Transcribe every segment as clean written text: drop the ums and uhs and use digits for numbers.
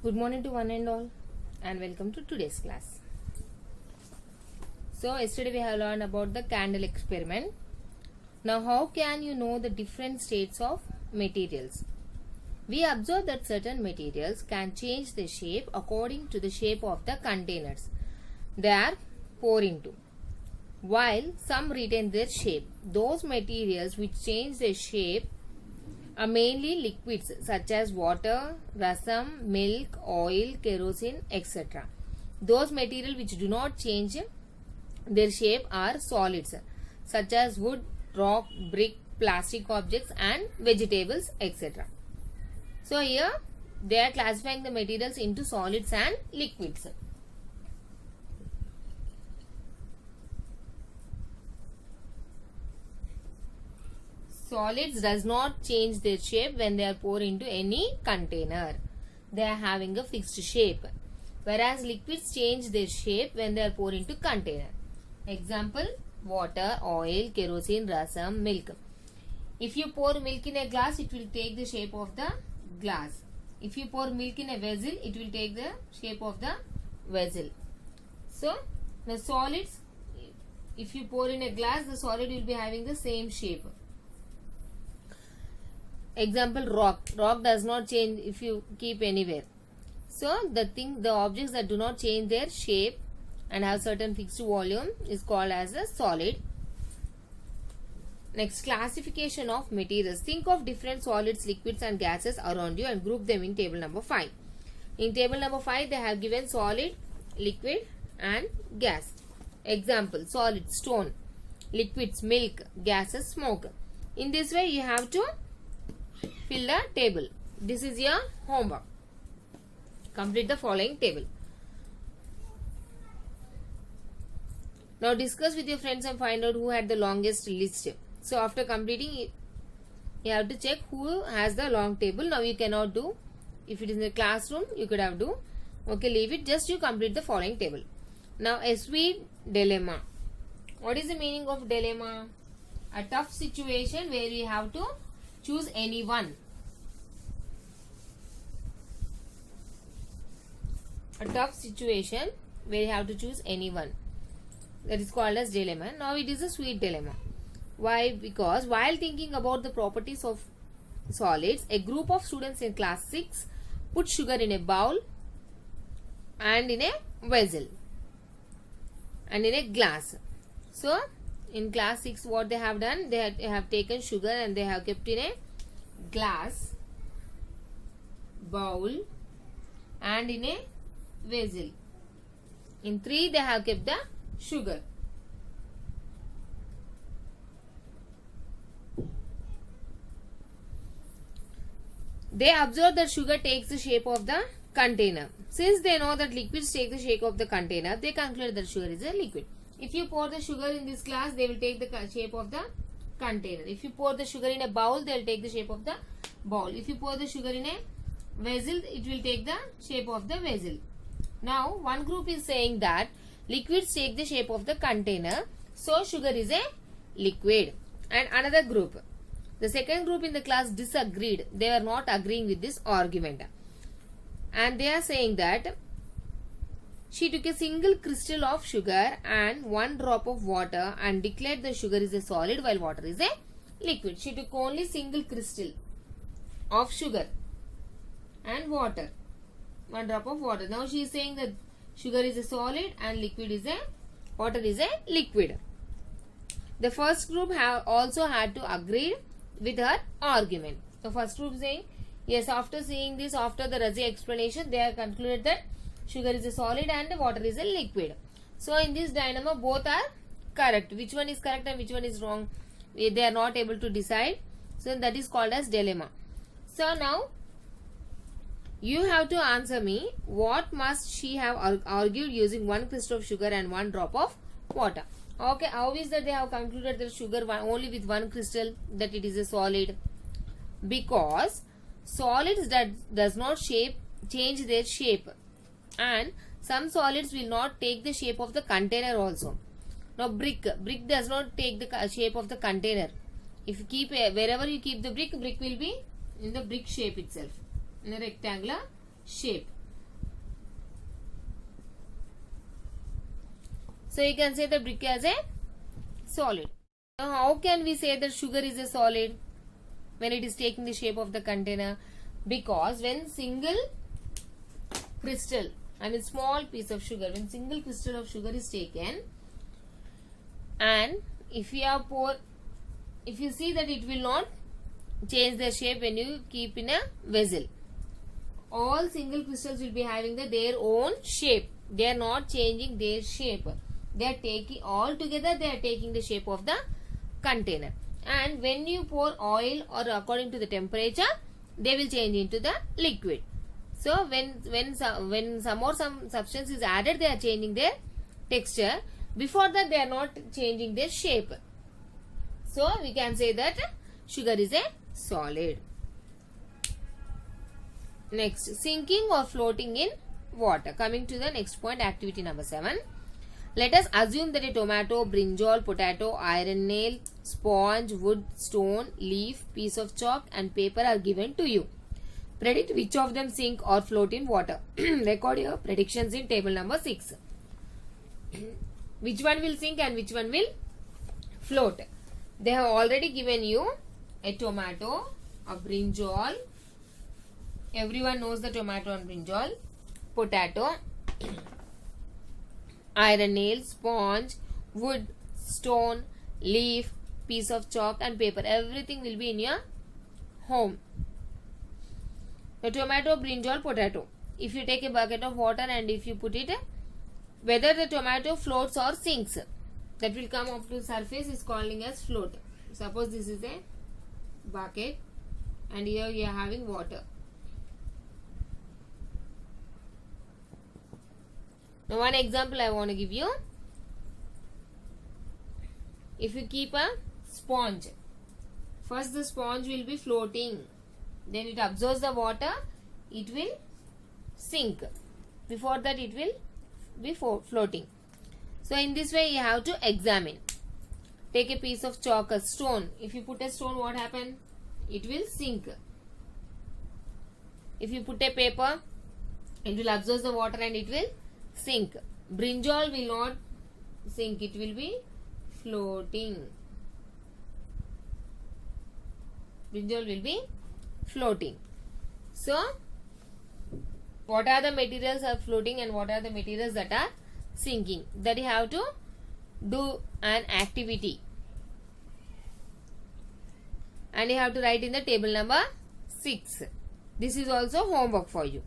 Good morning to one and all, and welcome to today's class. So, yesterday we have learned about the candle experiment. Now, how can you know the different states of materials? We observe that certain materials can change their shape according to the shape of the containers they are poured into, while some retain their shape. Those materials which change their shape are mainly liquids such as water, rasam, milk, oil, kerosene, etc. Those materials which do not change their shape are solids such as wood, rock, brick, plastic objects and vegetables, etc. So here they are classifying the materials into solids and liquids. Solids does not change their shape when they are poured into any container. They are having a fixed shape. Whereas liquids change their shape when they are poured into container. Example, water, oil, kerosene, rasam, milk. If you pour milk in a glass, it will take the shape of the glass. If you pour milk in a vessel, it will take the shape of the vessel. So, the solids, if you pour in a glass, the solid will be having the same shape. Example, rock. Rock does not change if you keep anywhere. So, the objects that do not change their shape and have certain fixed volume is called as a solid. Next, classification of materials. Think of different solids, liquids and gases around you and group them in table number 5. In table number 5, they have given solid, liquid and gas. Example, solid, stone, liquids, milk, gases, smoke. In this way, you have to fill the table. This is your homework. Complete the following table. Now discuss with your friends and find out who had the longest list. So after completing, you have to check who has the long table. Now you cannot do. If it is in the classroom, you could have do. Okay, leave it. Just you complete the following table. Now a sweet dilemma. What is the meaning of dilemma? A tough situation where we have to choose any one. A tough situation where you have to choose any one. That is called as dilemma. Now it is a sweet dilemma. Why? Because while thinking about the properties of solids, a group of students in class 6 put sugar in a bowl and in a vessel and in a glass. So in class 6 what they have done, they have taken sugar and they have kept in a glass, bowl and in a vessel. In 3 they have kept the sugar. They observe that sugar takes the shape of the container. Since they know that liquids take the shape of the container, they conclude that sugar is a liquid. If you pour the sugar in this glass, they will take the shape of the container. If you pour the sugar in a bowl, they will take the shape of the bowl. If you pour the sugar in a vessel, it will take the shape of the vessel. Now, one group is saying that liquids take the shape of the container, so sugar is a liquid. And another group, the second group in the class disagreed. They were not agreeing with this argument. And they are saying that she took a single crystal of sugar and 1 drop of water and declared the sugar is a solid while water is a liquid. She took only single crystal of sugar and water. 1 drop of water. Now she is saying that sugar is a solid and water is a liquid. The first group also had to agree with her argument. The first group saying, yes, after seeing this, after the Razi explanation, they have concluded that sugar is a solid and water is a liquid. So in this dilemma, both are correct. Which one is correct and which one is wrong, they are not able to decide. So that is called as dilemma. So now, you have to answer me, what must she have argued using 1 crystal of sugar and 1 drop of water? Okay, how is that they have concluded that sugar only with 1 crystal, that it is a solid? Because solids that does not change their shape, and some solids will not take the shape of the container also. Now brick does not take the shape of the container. If you keep wherever you keep the brick will be in the brick shape itself, in a rectangular shape. So you can say the brick as a solid. Now how can we say that sugar is a solid when it is taking the shape of the container? Because when single crystal, small piece of sugar, when single crystal of sugar is taken, and if you see that it will not change their shape when you keep in a vessel. All single crystals will be having their own shape. They are not changing their shape. They are taking all together. They are taking the shape of the container. And when you pour oil or according to the temperature, they will change into the liquid. So when some substance is added, they are changing their texture. Before that, they are not changing their shape. So we can say that sugar is a solid. Next, sinking or floating in water. Coming to the next point, activity number 7. Let us assume that a tomato, brinjal, potato, iron nail, sponge, wood, stone, leaf, piece of chalk and paper are given to you. Predict which of them sink or float in water. Record your predictions in table number 6. Which one will sink and which one will float? They have already given you a tomato, a brinjal. Everyone knows the tomato and brinjal. Potato, iron nail, sponge, wood, stone, leaf, piece of chalk and paper. Everything will be in your home. The tomato, brinjal, potato. If you take a bucket of water and if you put it, whether the tomato floats or sinks, that will come up to the surface is calling as float. Suppose this is a bucket and here you are having water. Now one example I want to give you. If you keep a sponge, first the sponge will be floating, then it absorbs the water, it will sink. Before that it will be floating. So in this way you have to examine. Take a piece of chalk, a stone. If you put a stone, what happen? It will sink. If you put a paper, it will absorb the water and it will sink. Brinjal will not sink, it will be floating. Brinjal will be floating. So, what are the materials are floating and what are the materials that are sinking? That you have to do an activity. And you have to write in the table number 6. This is also homework for you.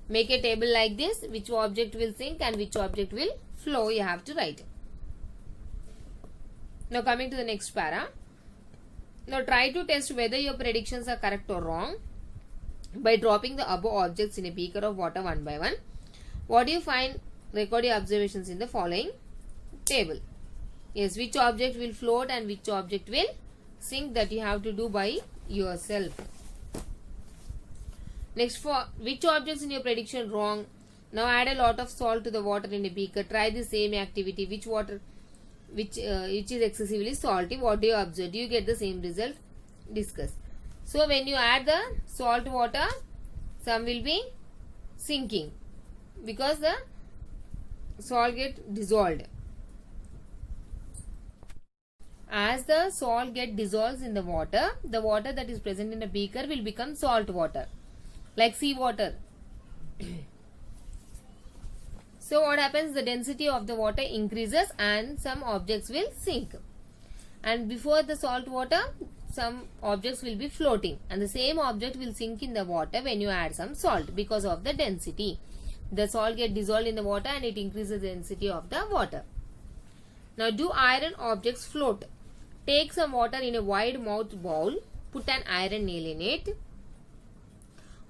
Make a table like this, which object will sink and which object will flow, you have to write. Now coming to the next para. Now try to test whether your predictions are correct or wrong by dropping the above objects in a beaker of water one by one. What do you find? Record your observations in the following table. Yes, which object will float and which object will sink, that you have to do by yourself. Next, for which objects in your prediction wrong? Now add a lot of salt to the water in a beaker. Try the same activity. Which is excessively salty? What do you observe? Do you get the same result? Discuss. So when you add the salt water, some will be sinking because the salt get dissolved. As the salt get dissolved in the water that is present in the beaker will become salt water, like sea water. So what happens? The density of the water increases and some objects will sink. And before the salt water, some objects will be floating. And the same object will sink in the water when you add some salt because of the density. The salt get dissolved in the water and it increases the density of the water. Now do iron objects float? Take some water in a wide mouth bowl. Put an iron nail in it.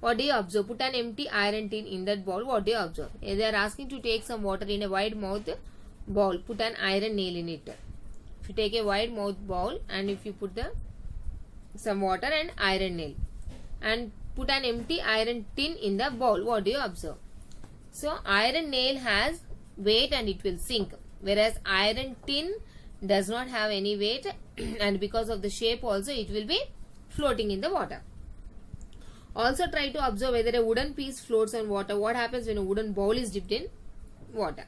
What do you observe? Put an empty iron tin in that bowl. What do you observe? They are asking to take some water in a wide mouth bowl. Put an iron nail in it. If you take a wide mouth bowl and if you put some water and iron nail and put an empty iron tin in the bowl, what do you observe? So iron nail has weight and it will sink, whereas iron tin does not have any weight and because of the shape also it will be floating in the water. Also try to observe whether a wooden piece floats on water. What happens when a wooden bowl is dipped in water?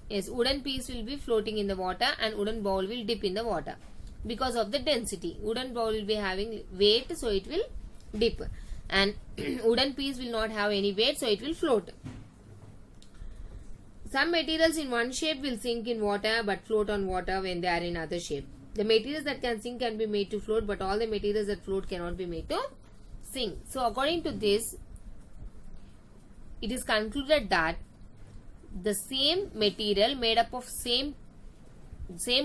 Yes, wooden piece will be floating in the water and wooden bowl will dip in the water because of the density. Wooden bowl will be having weight, so it will dip, and wooden piece will not have any weight, so it will float. Some materials in one shape will sink in water but float on water when they are in other shape. The materials that can sink can be made to float, but all the materials that float cannot be made to sink. So according to this, it is concluded that the same material made up of same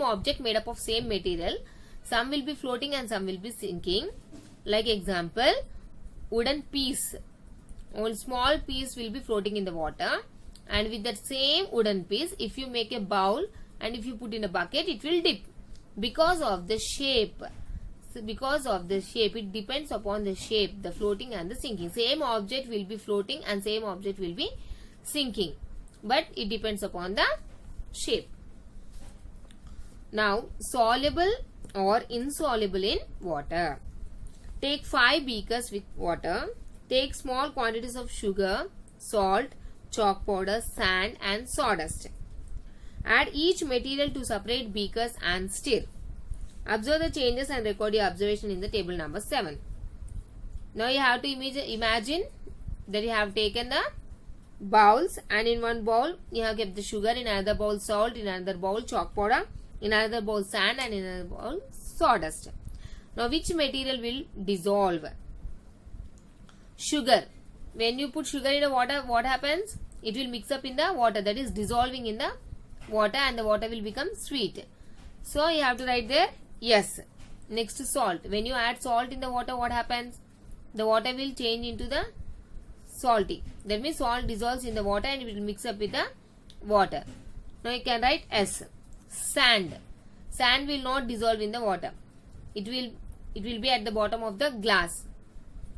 object made up of same material, some will be floating and some will be sinking. Like example, wooden piece, one small piece will be floating in the water, and with that same wooden piece, if you make a bowl and if you put in a bucket, it will dip because of the shape. Because of the shape, it depends upon the shape, the floating and the sinking. Same object will be floating and same object will be sinking, but it depends upon the shape. Now, soluble or insoluble in water. Take 5 beakers with water. Take small quantities of sugar, salt, chalk powder, sand and sawdust. Add each material to separate beakers and stir. Observe the changes and record your observation in the table number 7. Now you have to imagine that you have taken the bowls, and in one bowl you have kept the sugar, in another bowl salt, in another bowl chalk powder, in another bowl sand and in another bowl sawdust. Now which material will dissolve? Sugar. When you put sugar in the water, what happens? It will mix up in the water, that is dissolving in the water, and the water will become sweet. So you have to write there yes. Next, salt. When you add salt in the water, what happens? The water will change into the salty. That means salt dissolves in the water and it will mix up with the water. Now you can write S. Sand. Sand will not dissolve in the water. It will be at the bottom of the glass.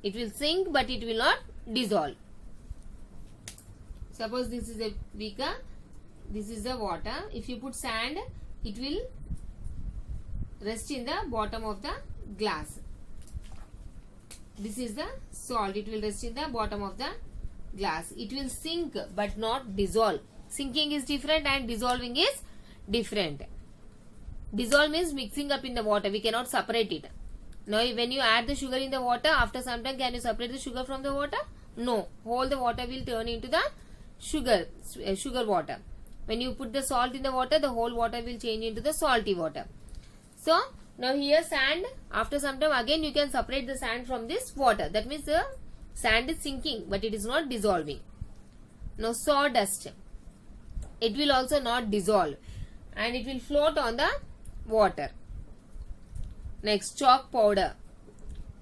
It will sink but it will not dissolve. Suppose this is a beaker, this is the water. If you put sand, it will rest in the bottom of the glass. This is the salt. It will rest in the bottom of the glass. It will sink but not dissolve. Sinking is different and dissolving is different. Dissolve means mixing up in the water. We cannot separate it. Now when you add the sugar in the water, after some time can you separate the sugar from the water? No. Whole the water will turn into the sugar water. When you put the salt in the water, the whole water will change into the salty water. So now here sand, after some time again you can separate the sand from this water. That means the sand is sinking but it is not dissolving. Now sawdust, it will also not dissolve and it will float on the water. Next, chalk powder,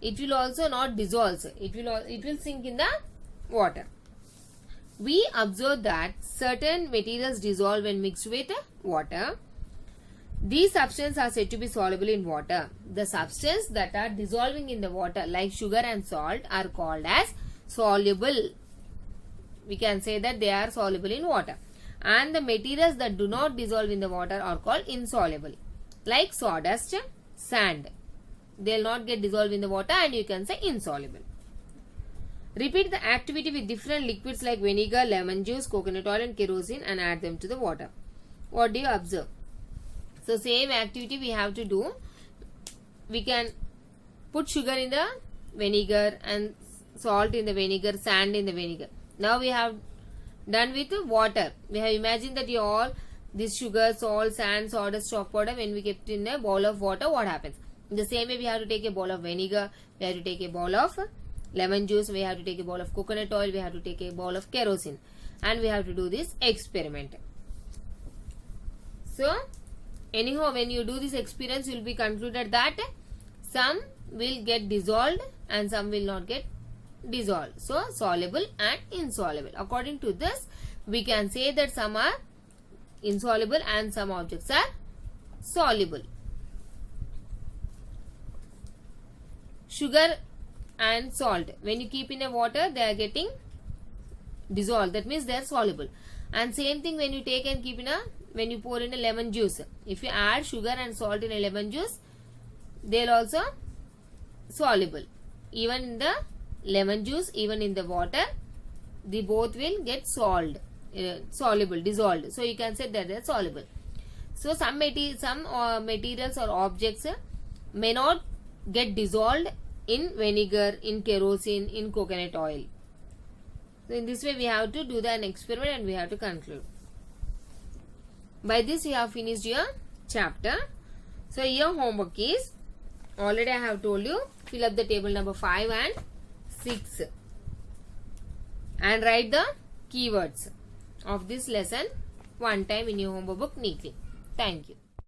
it will also not dissolve. It will sink in the water. We observe that certain materials dissolve when mixed with water. These substances are said to be soluble in water. The substances that are dissolving in the water like sugar and salt are called as soluble. We can say that they are soluble in water. And the materials that do not dissolve in the water are called insoluble. Like sawdust, sand. They will not get dissolved in the water and you can say insoluble. Repeat the activity with different liquids like vinegar, lemon juice, coconut oil and kerosene and add them to the water. What do you observe? So same activity we have to do. We can put sugar in the vinegar and salt in the vinegar, sand in the vinegar. Now we have done with water. We have imagined that all this sugar, salt, sand, sawdust, chalk powder, when we kept in a bowl of water, what happens? In the same way we have to take a bowl of vinegar, we have to take a bowl of lemon juice, we have to take a bowl of coconut oil, we have to take a bowl of kerosene and we have to do this experiment. So anyhow, when you do this experience, you will be concluded that some will get dissolved and some will not get dissolved. So soluble and insoluble. According to this, we can say that some are insoluble and some objects are soluble. Sugar and salt, when you keep in a water, they are getting dissolved. That means they are soluble. And same thing when you take and keep in when you pour in a lemon juice. If you add sugar and salt in a lemon juice, they will also soluble. Even in the lemon juice, even in the water, they both will get solved. soluble, dissolved. So you can say that they are soluble. So some materials or objects may not get dissolved in vinegar, in kerosene, in coconut oil. So in this way we have to do an experiment and we have to conclude. By this you have finished your chapter. So your homework is, already I have told you, fill up the table number 5 and 6 and write the keywords of this lesson one time in your homework book neatly. Thank you.